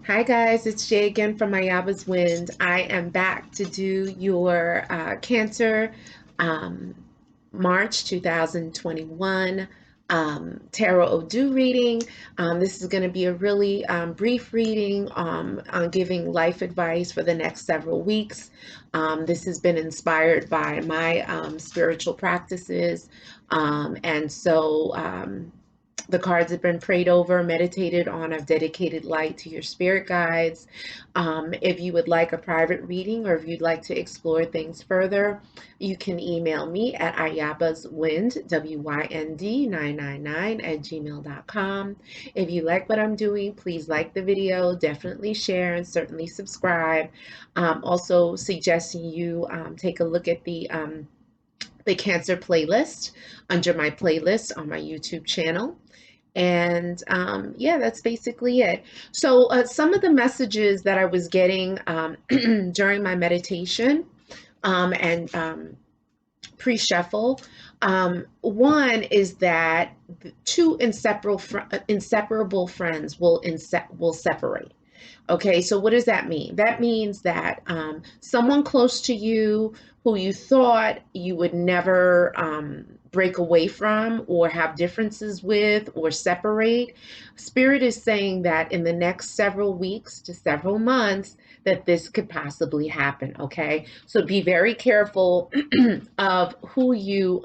Hi guys, it's Jay again from Ayaba's Wind. I am back to do your Cancer um, March 2021 Tarot Odu reading. This is going to be a really brief reading on giving life advice for the next several weeks. This has been inspired by my spiritual practices, and so the cards have been prayed over, meditated on. I've dedicated light to your spirit guides. If you would like a private reading or if you'd like to explore things further, you can email me at ayabaswind, W-Y-N-D 999 at gmail.com. If you like what I'm doing, please like the video, definitely share, and certainly subscribe. Also suggesting you take a look at the Cancer playlist under my playlist on my YouTube channel. And yeah, that's basically it. So some of the messages that I was getting during my meditation and pre-shuffle, one is that two inseparable friends will separate. Okay, so what does that mean? That means that someone close to you who you thought you would never break away from or have differences with or separate, Spirit is saying that in the next several weeks to several months, that this could possibly happen. Okay, so be very careful of who you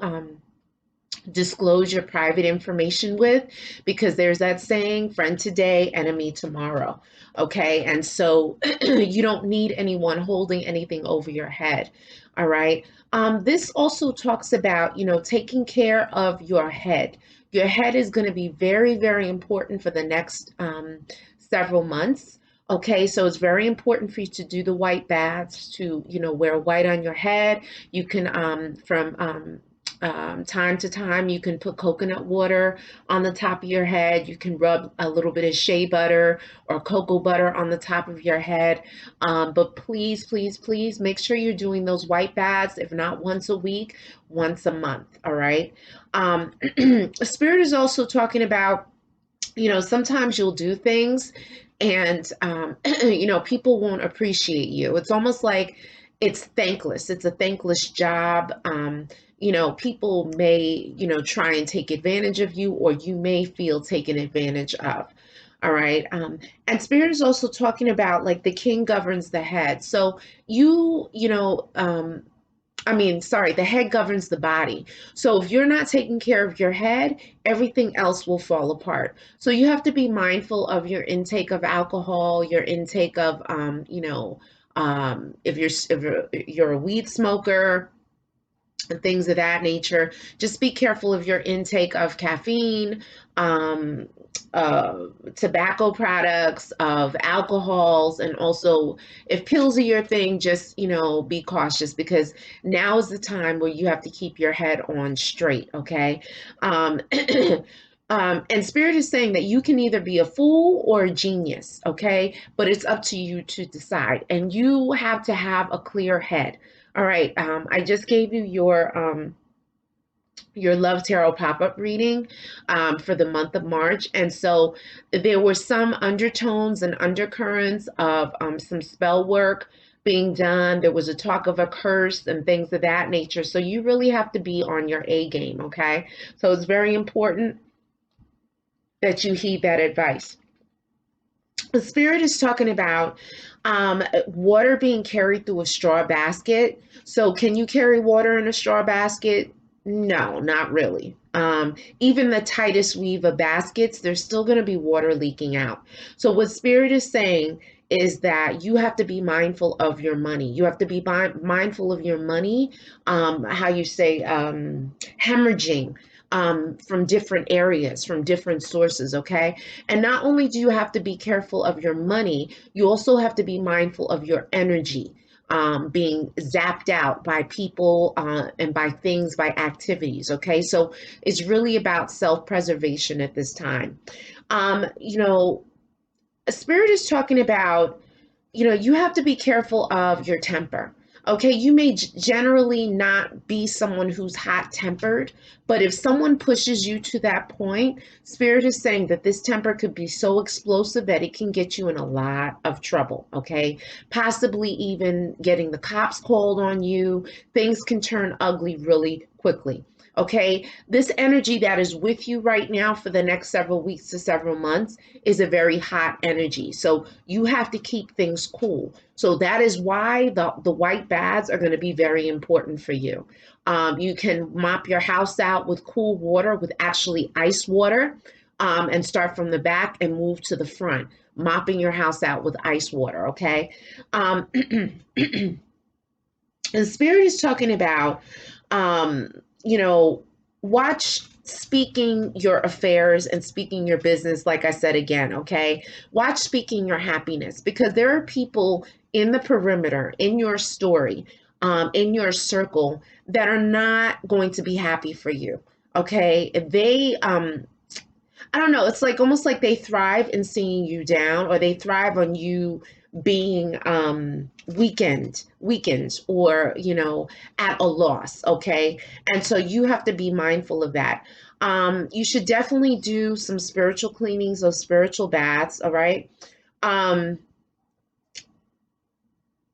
disclose your private information with, because there's that saying, friend today, enemy tomorrow. Okay, and so you don't need anyone holding anything over your head. All right. This also talks about, taking care of your head. Your head is going to be very, very important for the next several months. Okay, so it's very important for you to do the white baths, to, wear white on your head. You can, from time to time, you can put coconut water on the top of your head. You can rub a little bit of shea butter or cocoa butter on the top of your head. But please, please, please make sure you're doing those white baths, if not once a week, once a month. All right. Spirit is also talking about, sometimes you'll do things and, people won't appreciate you. It's almost like it's thankless. It's a thankless job. People may, try and take advantage of you, or you may feel taken advantage of. All right. And Spirit is also talking about, like, the king governs the head. So the head governs the body. So if you're not taking care of your head, everything else will fall apart. So you have to be mindful of your intake of alcohol, your intake of, if you're a weed smoker, and things of that nature. Just be careful of your intake of caffeine, um, tobacco products, of alcohols, and also if pills are your thing, just, be cautious, because now is the time where you have to keep your head on straight, okay? Um, and Spirit is saying that you can either be a fool or a genius, okay? But it's up to you to decide, and you have to have a clear head. All right, I just gave you your Love Tarot pop-up reading for the month of March. And so there were some undertones and undercurrents of some spell work being done. There was a talk of a curse and things of that nature. So you really have to be on your A game, okay? So it's very important that you heed that advice. The Spirit is talking about water being carried through a straw basket. So can you carry water in a straw basket? No, not really. Even the tightest weave of baskets, there's still going to be water leaking out. So what Spirit is saying is that you have to be mindful of your money. You have to be mindful of your money, how you say, hemorrhaging from different areas, from different sources, okay? And not only do you have to be careful of your money, you also have to be mindful of your energy being zapped out by people and by things, by activities, okay? So it's really about self-preservation at this time. Spirit is talking about, you have to be careful of your temper. Okay, you may generally not be someone who's hot tempered, but if someone pushes you to that point, Spirit is saying that this temper could be so explosive that it can get you in a lot of trouble. Okay, possibly even getting the cops called on you. Things can turn ugly really quickly. Okay, this energy that is with you right now for the next several weeks to several months is a very hot energy. So you have to keep things cool. So that is why the white baths are going to be very important for you. You can mop your house out with cool water, with actually ice water, and start from the back and move to the front, mopping your house out with ice water. Okay. Um, and Spirit is talking about, um, you know, watch speaking your affairs and speaking your business, like I said again, okay? Watch speaking your happiness, because there are people in the perimeter, in your story, in your circle, that are not going to be happy for you, okay? They, I don't know. It's like almost like they thrive in seeing you down, or they thrive on you being weakened, or at a loss. Okay, and so you have to be mindful of that. You should definitely do some spiritual cleanings or spiritual baths. All right. Um,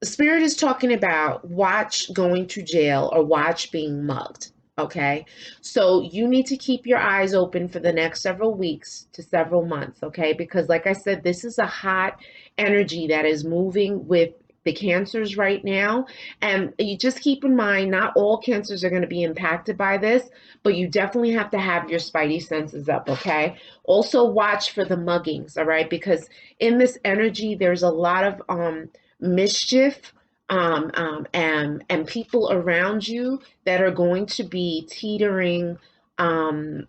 Spirit is talking about watch going to jail or watch being mugged. Okay. So you need to keep your eyes open for the next several weeks to several months. Okay. Because, like I said, this is a hot energy that is moving with the cancers right now. And you just keep in mind, not all cancers are going to be impacted by this, but you definitely have to have your spidey senses up. Okay. Also, watch for the muggings. All right. Because in this energy, there's a lot of, mischief, and people around you that are going to be teetering on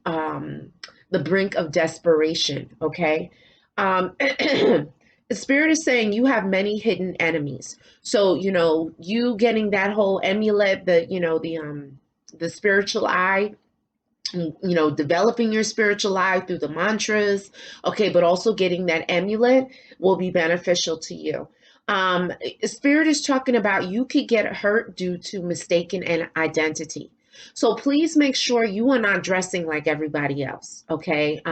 the brink of desperation. Okay. The Spirit is saying you have many hidden enemies. So, you getting that whole amulet, the spiritual eye, developing your spiritual life through the mantras, okay, but also getting that amulet will be beneficial to you. Um, Spirit is talking about you could get hurt due to mistaken identity. So please make sure you are not dressing like everybody else, okay?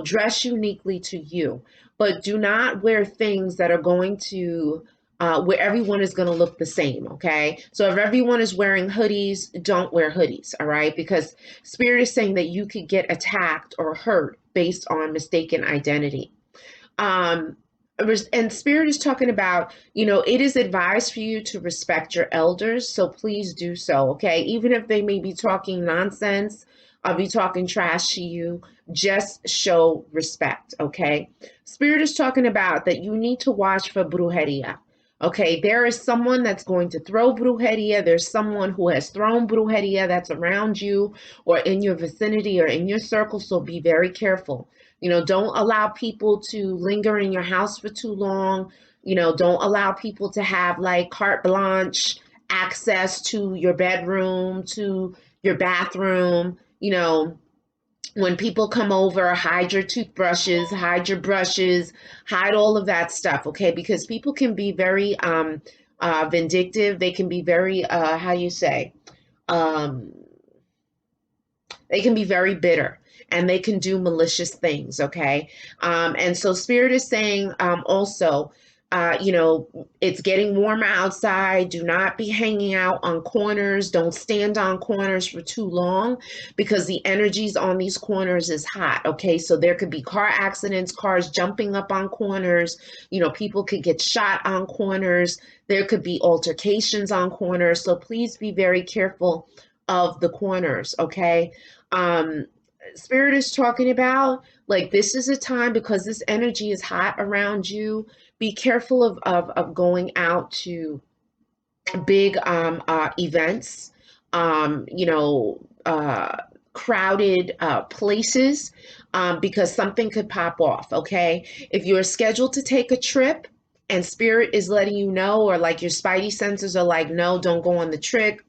Dress uniquely to you, but do not wear things that are going to where everyone is going to look the same, okay? So if everyone is wearing hoodies, don't wear hoodies, all right? Because Spirit is saying that you could get attacked or hurt based on mistaken identity. Um, and Spirit is talking about, it is advised for you to respect your elders, so please do so, okay? Even if they may be talking nonsense or be talking trash to you, just show respect, okay? Spirit is talking about that you need to watch for brujeria. Okay, there is someone that's going to throw brujeria. There's someone who has thrown brujeria that's around you or in your vicinity or in your circle, so be very careful. Don't allow people to linger in your house for too long. Don't allow people to have like carte blanche access to your bedroom, to your bathroom. When people come over, hide your toothbrushes, hide your brushes, hide all of that stuff, okay? Because people can be very vindictive. They can be very, how you say, um, they can be very bitter, and they can do malicious things, okay? And so Spirit is saying also, it's getting warmer outside. Do not be hanging out on corners. Don't stand on corners for too long, because the energies on these corners is hot, okay? So there could be car accidents, cars jumping up on corners. People could get shot on corners. There could be altercations on corners. So please be very careful of the corners, okay? Um, Spirit is talking about, like, this is a time, because this energy is hot around you. Be careful of going out to big events, um, you know, uh, crowded places, because something could pop off. Okay. If you're scheduled to take a trip and Spirit is letting you know, or like your spidey senses are like, no, don't go on the trip,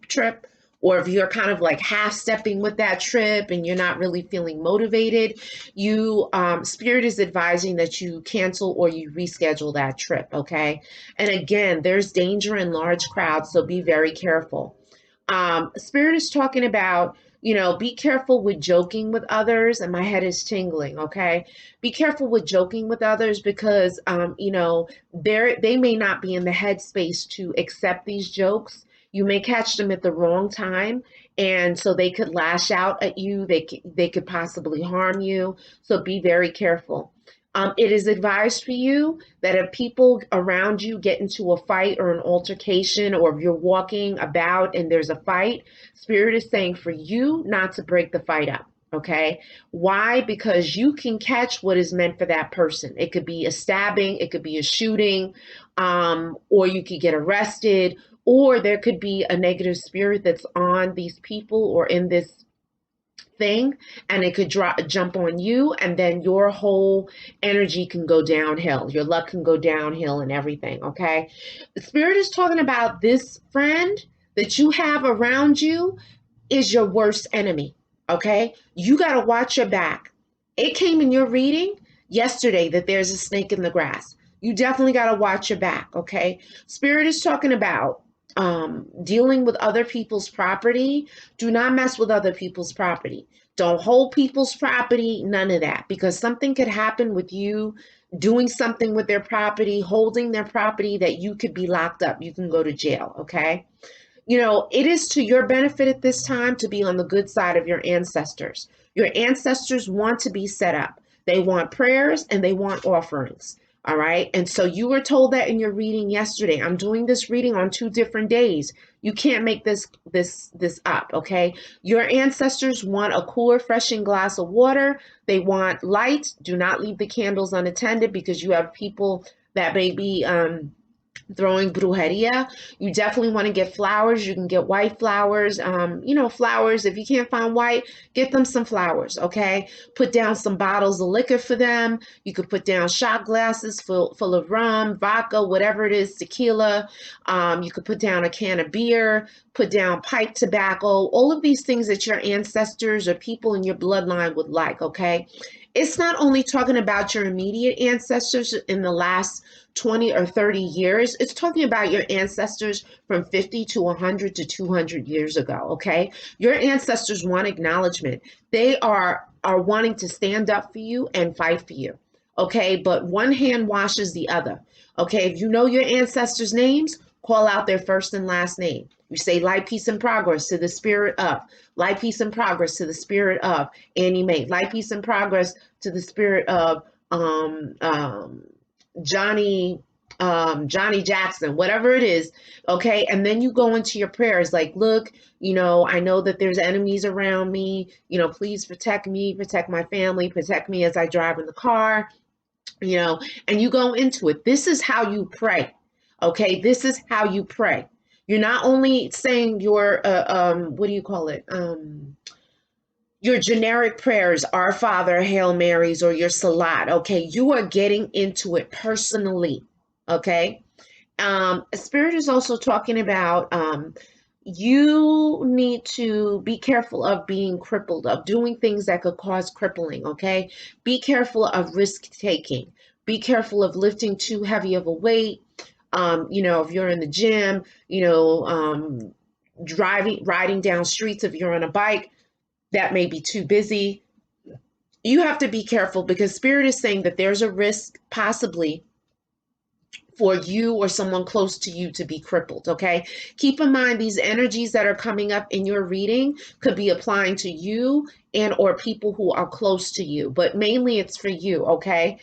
or if you're kind of like half stepping with that trip and you're not really feeling motivated, you Spirit is advising that you cancel or you reschedule that trip. Okay. And again, there's danger in large crowds, so be very careful. Spirit is talking about, be careful with joking with others, and my head is tingling. Okay, be careful with joking with others because, they may not be in the headspace to accept these jokes. You may catch them at the wrong time, and so they could lash out at you. They could possibly harm you. So be very careful. It is advised for you that if people around you get into a fight or an altercation, or if you're walking about and there's a fight, Spirit is saying for you not to break the fight up. Okay. Why? Because you can catch what is meant for that person. It could be a stabbing, it could be a shooting, or you could get arrested, or there could be a negative spirit that's on these people or in this thing, and it could jump on you, and then your whole energy can go downhill, your luck can go downhill and everything. Okay, the Spirit is talking about this friend that you have around you is your worst enemy. Okay, you got to watch your back. It came in your reading yesterday that there's a snake in the grass. You definitely got to watch your back. Okay, Spirit is talking about dealing with other people's property. Do not mess with other people's property. Don't hold people's property, none of that, because something could happen with you doing something with their property, holding their property, that you could be locked up. You can go to jail. Okay. It is to your benefit at this time to be on the good side of your ancestors. Your ancestors want to be set up. They want prayers and they want offerings. All right. And so you were told that in your reading yesterday. I'm doing this reading on 2 different days. You can't make this up. Okay. Your ancestors want a cool, refreshing glass of water. They want light. Do not leave the candles unattended, because you have people that may be throwing brujeria. You definitely want to get flowers. You can get white flowers. Flowers. If you can't find white, get them some flowers. Okay. Put down some bottles of liquor for them. You could put down shot glasses full of rum, vodka, whatever it is, tequila. You could put down a can of beer, put down pipe tobacco, all of these things that your ancestors or people in your bloodline would like. Okay. It's not only talking about your immediate ancestors in the last 20 or 30 years. It's talking about your ancestors from 50 to 100 to 200 years ago. Okay. Your ancestors want acknowledgement. They are wanting to stand up for you and fight for you. Okay. But one hand washes the other. Okay. If you know your ancestors' names, call out their first and last name. You say light, peace, and progress to the spirit of. Light, peace, and progress to the spirit of Annie Mae. Light, peace, and progress to the spirit of Johnny Jackson, whatever it is. Okay. And then you go into your prayers like, look, I know that there's enemies around me, please protect me, protect my family, protect me as I drive in the car, and you go into it. This is how you pray. Okay. This is how you pray. You're not only saying your, what do you call it? Your generic prayers, Our Father, Hail Marys, or your Salat. Okay. You are getting into it personally. Okay. Spirit is also talking about, you need to be careful of being crippled, of doing things that could cause crippling. Okay. Be careful of risk taking. Be careful of lifting too heavy of a weight. If you're in the gym, riding down streets, if you're on a bike, that may be too busy. You have to be careful, because Spirit is saying that there's a risk possibly for you or someone close to you to be crippled. Okay. Keep in mind, these energies that are coming up in your reading could be applying to you and or people who are close to you, but mainly it's for you. Okay.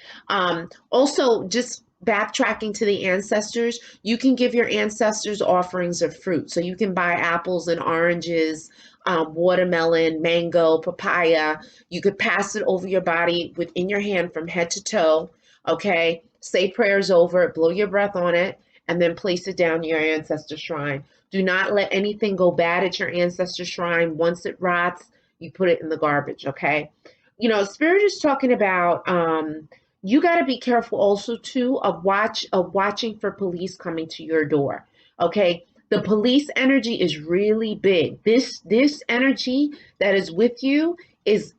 Also, just backtracking to the ancestors, you can give your ancestors offerings of fruit. So you can buy apples and oranges, watermelon, mango, papaya. You could pass it over your body within your hand from head to toe. Okay. Say prayers over it, blow your breath on it, and then place it down your ancestor shrine. Do not let anything go bad at your ancestor shrine. Once it rots, you put it in the garbage. Okay. Spirit is talking about, you got to be careful also too of watching for police coming to your door. Okay. The police energy is really big. This energy that is with you is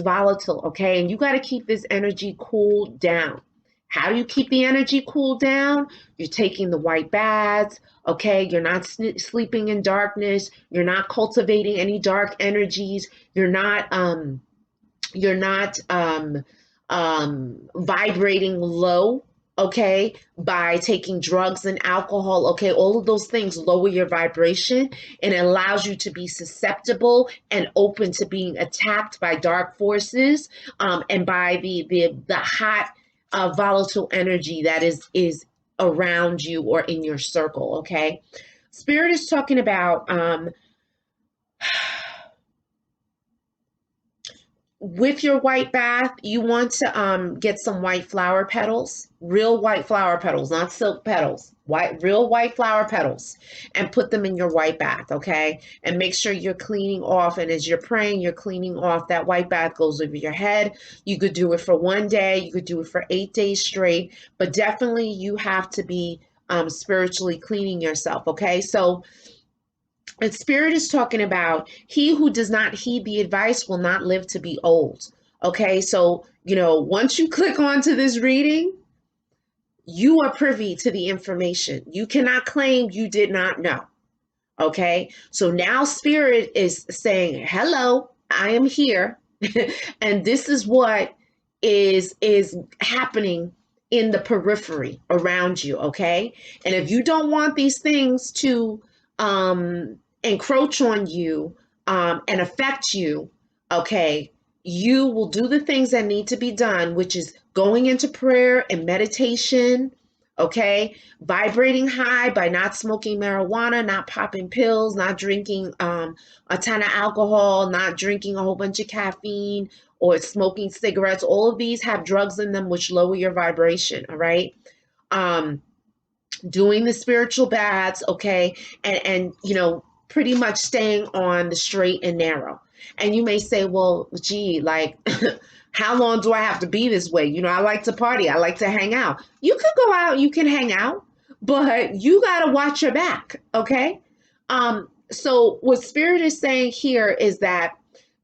volatile, okay? And you got to keep this energy cooled down. How do you keep the energy cooled down? You're taking the white baths, okay? You're not sleeping in darkness. You're not cultivating any dark energies. You're not vibrating low, okay, by taking drugs and alcohol, okay. All of those things lower your vibration, and it allows you to be susceptible and open to being attacked by dark forces, and by the hot, volatile energy that is around you or in your circle, okay. Spirit is talking about with your white bath, you want to get some white flower petals, real white flower petals, not silk petals, real white flower petals, and put them in your white bath, okay? And make sure you're cleaning off, and as you're praying, you're cleaning off. That white bath goes over your head. You could do it for 1 day, you could do it for 8 days straight, but definitely you have to be spiritually cleaning yourself, okay? So, and Spirit is talking about he who does not heed the advice will not live to be old. Okay, so, once you click onto this reading, you are privy to the information. You cannot claim you did not know. Okay, so now Spirit is saying, hello, I am here. And this is what is happening in the periphery around you. Okay, and if you don't want these things to encroach on you and affect you, okay, you will do the things that need to be done, which is going into prayer and meditation, okay, vibrating high by not smoking marijuana, not popping pills, not drinking a ton of alcohol, not drinking a whole bunch of caffeine, or smoking cigarettes. All of these have drugs in them which lower your vibration, all right? Doing the spiritual baths, okay, and pretty much staying on the straight and narrow. And you may say, well, gee, like, how long do I have to be this way? I like to party. I like to hang out. You could go out, you can hang out, but you got to watch your back, okay? So what Spirit is saying here is that,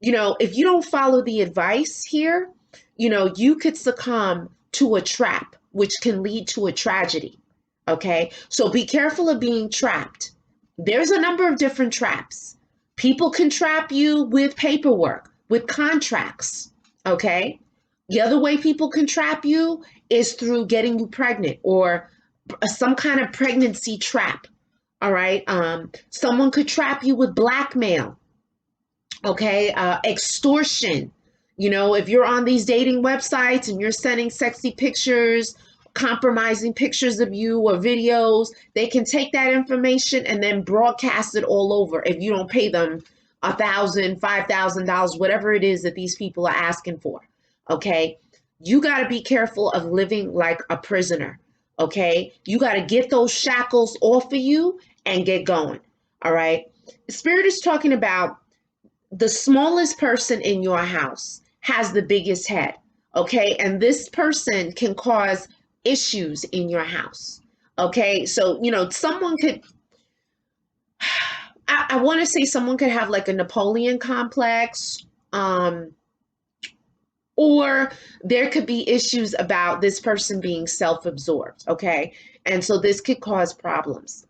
if you don't follow the advice here, you could succumb to a trap, which can lead to a tragedy. Okay, so be careful of being trapped. There's a number of different traps. People can trap you with paperwork, with contracts. Okay, the other way people can trap you is through getting you pregnant, or some kind of pregnancy trap. All right, someone could trap you with blackmail. Okay, extortion. If you're on these dating websites and you're sending sexy pictures, compromising pictures of you or videos, they can take that information and then broadcast it all over if you don't pay them $1,000, $5,000, whatever it is that these people are asking for. Okay, you got to be careful of living like a prisoner. Okay, you got to get those shackles off of you and get going. All right, Spirit is talking about the smallest person in your house has the biggest head. Okay, and this person can cause issues in your house. Okay, so someone could, I want to say someone could have like a Napoleon complex, or there could be issues about this person being self-absorbed. Okay, and so this could cause problems.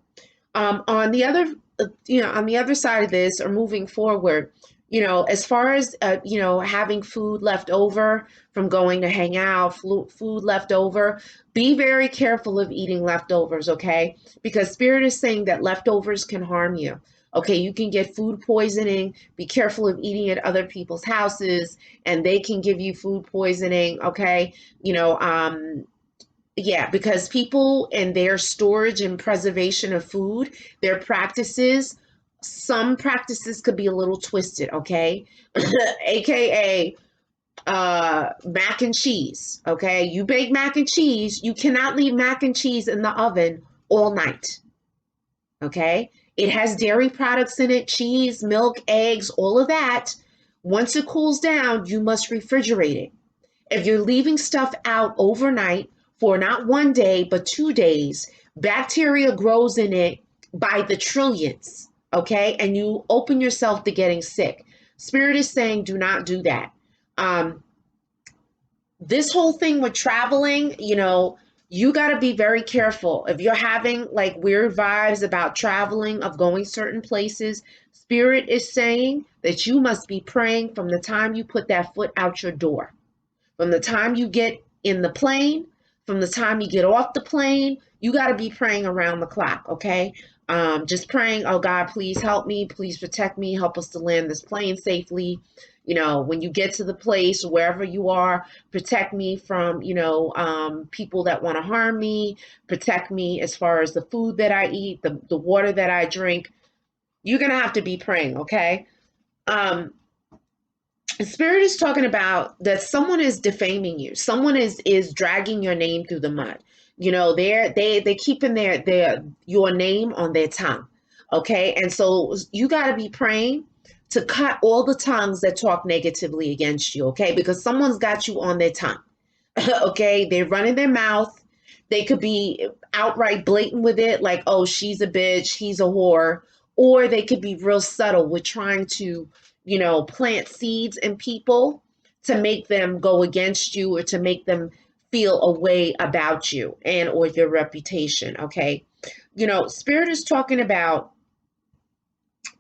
On the other side of this, or moving forward, as far as having food left over from going to hang out, food left over, be very careful of eating leftovers, okay? Because Spirit is saying that leftovers can harm you. Okay, you can get food poisoning. Be careful of eating at other people's houses, and they can give you food poisoning, okay? Yeah, because people and their storage and preservation of food, their practices, some practices could be a little twisted, okay? AKA mac and cheese, okay? You bake mac and cheese, you cannot leave mac and cheese in the oven all night, okay? It has dairy products in it, cheese, milk, eggs, all of that. Once it cools down, you must refrigerate it. If you're leaving stuff out overnight for not 1 day, but 2 days, bacteria grows in it by the trillions, okay? And you open yourself to getting sick. Spirit is saying, do not do that. Um, this whole thing with traveling, you got to be very careful. If you're having like weird vibes about traveling, of going certain places, Spirit is saying that you must be praying from the time you put that foot out your door. From the time you get in the plane, from the time you get off the plane, you got to be praying around the clock, okay? Just praying, oh God, please help me, please protect me, help us to land this plane safely. When you get to the place, wherever you are, protect me from, people that want to harm me, protect me as far as the food that I eat, the water that I drink. You're going to have to be praying, okay? Spirit is talking about that someone is defaming you. Someone is dragging your name through the mud. They're keeping their your name on their tongue. Okay. And so you got to be praying to cut all the tongues that talk negatively against you. Okay. Because someone's got you on their tongue. Okay. They're running their mouth. They could be outright blatant with it, like, oh, she's a bitch, he's a whore. Or they could be real subtle with trying to, plant seeds in people to make them go against you or to make them feel a way about you and or your reputation. Okay. Spirit is talking about,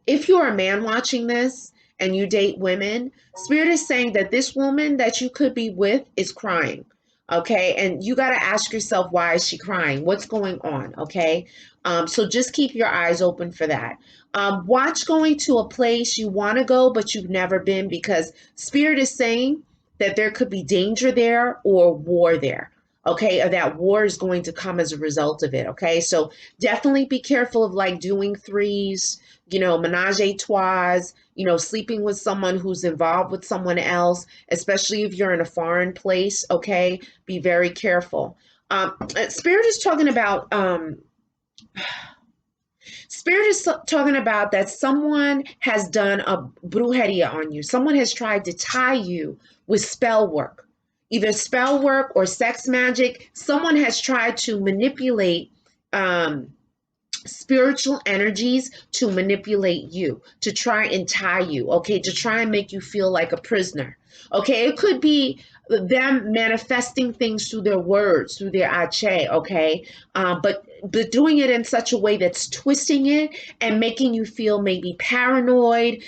if you're a man watching this and you date women, Spirit is saying that this woman that you could be with is crying. Okay. And you got to ask yourself, why is she crying? What's going on? Okay. So just keep your eyes open for that. Watch going to a place you want to go, but you've never been, because Spirit is saying that there could be danger there or war there. Okay. Or that war is going to come as a result of it. Okay. So definitely be careful of like doing threes, menage a trois, sleeping with someone who's involved with someone else, especially if you're in a foreign place. Okay. Be very careful. Spirit is talking about, that someone has done a brujeria on you. Someone has tried to tie you with spell work, either spell work or sex magic. Someone has tried to manipulate, spiritual energies to manipulate you, to try and tie you, okay, to try and make you feel like a prisoner. Okay, it could be them manifesting things through their words, through their ache, okay, but doing it in such a way that's twisting it and making you feel maybe paranoid,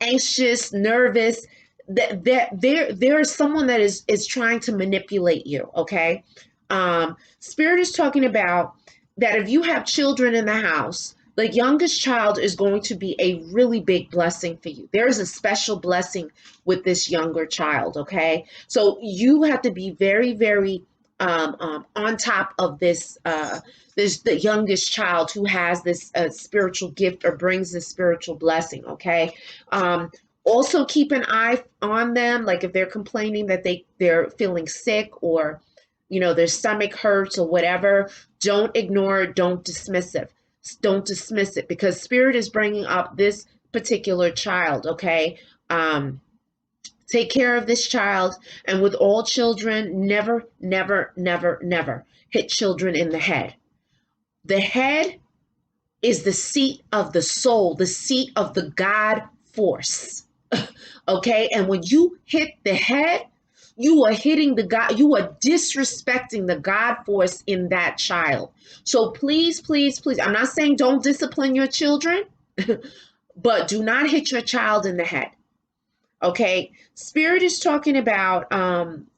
anxious, nervous. That there is someone that is trying to manipulate you. Okay, Spirit is talking about that if you have children in the house, the youngest child is going to be a really big blessing for you. There is a special blessing with this younger child, okay? So you have to be very, very on top of the youngest child who has this spiritual gift or brings this spiritual blessing, okay? Also keep an eye on them, like if they're complaining that they're feeling sick or their stomach hurts or whatever. Don't ignore it. Don't dismiss it. Don't dismiss it, because Spirit is bringing up this particular child. Okay. Take care of this child. And with all children, never, never, never, never hit children in the head. The head is the seat of the soul, the seat of the God force. Okay. And when you hit the head, you are hitting the God, you are disrespecting the God force in that child. So please, please, please, I'm not saying don't discipline your children, but do not hit your child in the head. Okay. Spirit is talking about,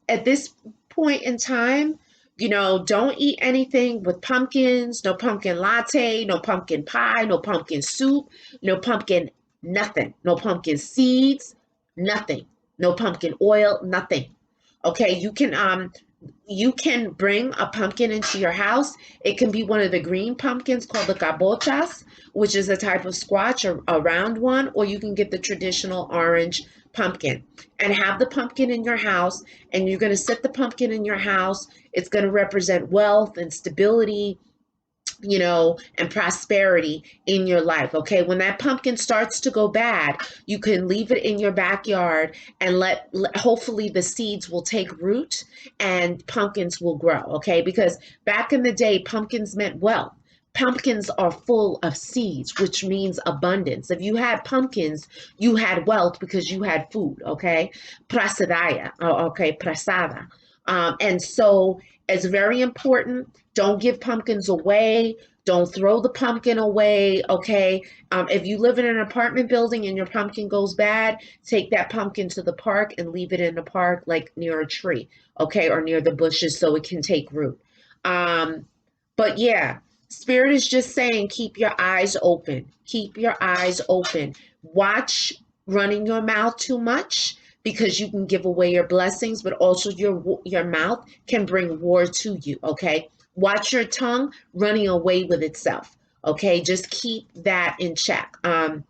at this point in time, don't eat anything with pumpkins, no pumpkin latte, no pumpkin pie, no pumpkin soup, no pumpkin, nothing, no pumpkin seeds, nothing, no pumpkin oil, nothing. Okay, you can bring a pumpkin into your house. It can be one of the green pumpkins called the cabochas, which is a type of squash, or a round one, or you can get the traditional orange pumpkin and have the pumpkin in your house. And you're going to set the pumpkin in your house. It's going to represent wealth and stability, and prosperity in your life. Okay. When that pumpkin starts to go bad, you can leave it in your backyard and hopefully the seeds will take root and pumpkins will grow. Okay. Because back in the day, pumpkins meant wealth. Pumpkins are full of seeds, which means abundance. If you had pumpkins, you had wealth because you had food, okay? Prasadaya, okay, prasada. And so it's very important. Don't give pumpkins away. Don't throw the pumpkin away, okay? If you live in an apartment building and your pumpkin goes bad, take that pumpkin to the park and leave it in the park, like near a tree, okay, or near the bushes so it can take root. But yeah, Spirit is just saying keep your eyes open. Keep your eyes open. Watch running your mouth too much because you can give away your blessings, but also your mouth can bring war to you, okay? Watch your tongue running away with itself, okay? Just keep that in check. Yeah,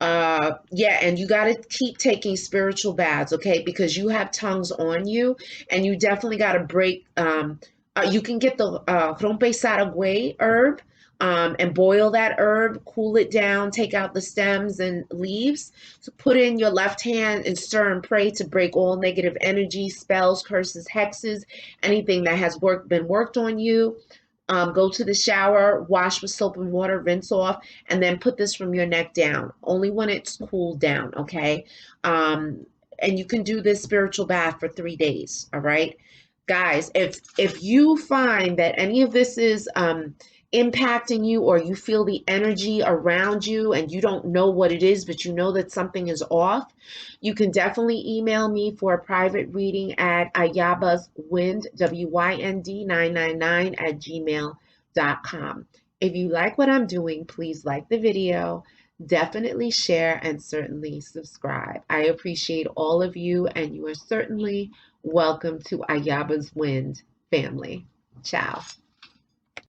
and you got to keep taking spiritual baths, okay? Because you have tongues on you, and you definitely got to break. You can get the ROMPE SARAGUEY herb, and boil that herb, cool it down, take out the stems and leaves. So put in your left hand and stir and pray to break all negative energy, spells, curses, hexes, anything that has been worked on you. Go to the shower, wash with soap and water, rinse off, and then put this from your neck down, only when it's cooled down, okay? And you can do this spiritual bath for 3 days, all right? Guys, if you find that any of this is impacting you, or you feel the energy around you and you don't know what it is, but you know that something is off, you can definitely email me for a private reading at ayabaswind, WYND 999 at gmail.com. If you like what I'm doing, please like the video, definitely share, and certainly subscribe. I appreciate all of you, and you are certainly welcome to Ayaba's Wind family. Ciao.